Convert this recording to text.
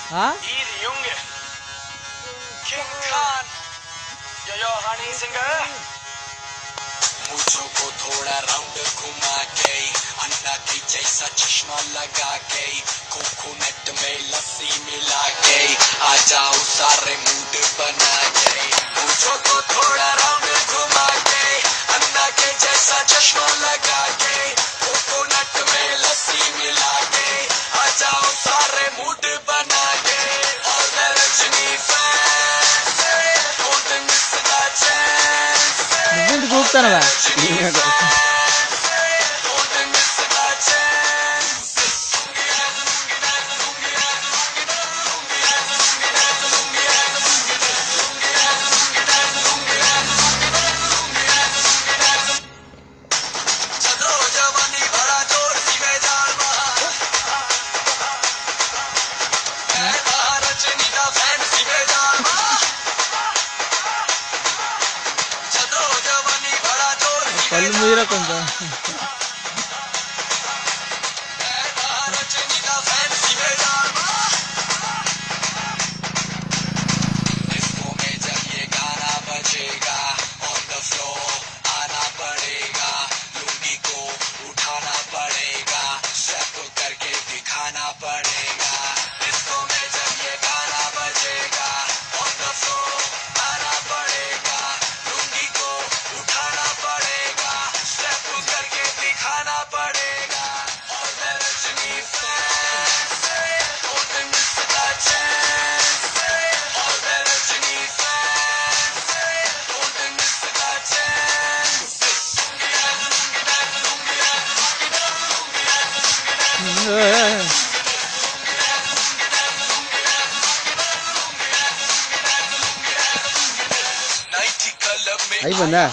हाँ Junge, King Khan, yo honey singer. मुझो को थोड़ा राउंड घुमा के अंडा के जैसा चश्मा लगा के कोकोनट में लस्सी मिला के आ जाओ सारे मूड बना के मुझो को थोड़ा राउंड घुमा के अंडा के जैसा चश्मा लगा के कोकोनट में लस्सी मिला के आ जाओ सारे मूड बना के और मैं रजनी फैन से don't miss the chance Mungkin bukan apa? Iya kok. Kalau mira kan dah. Ahí benda.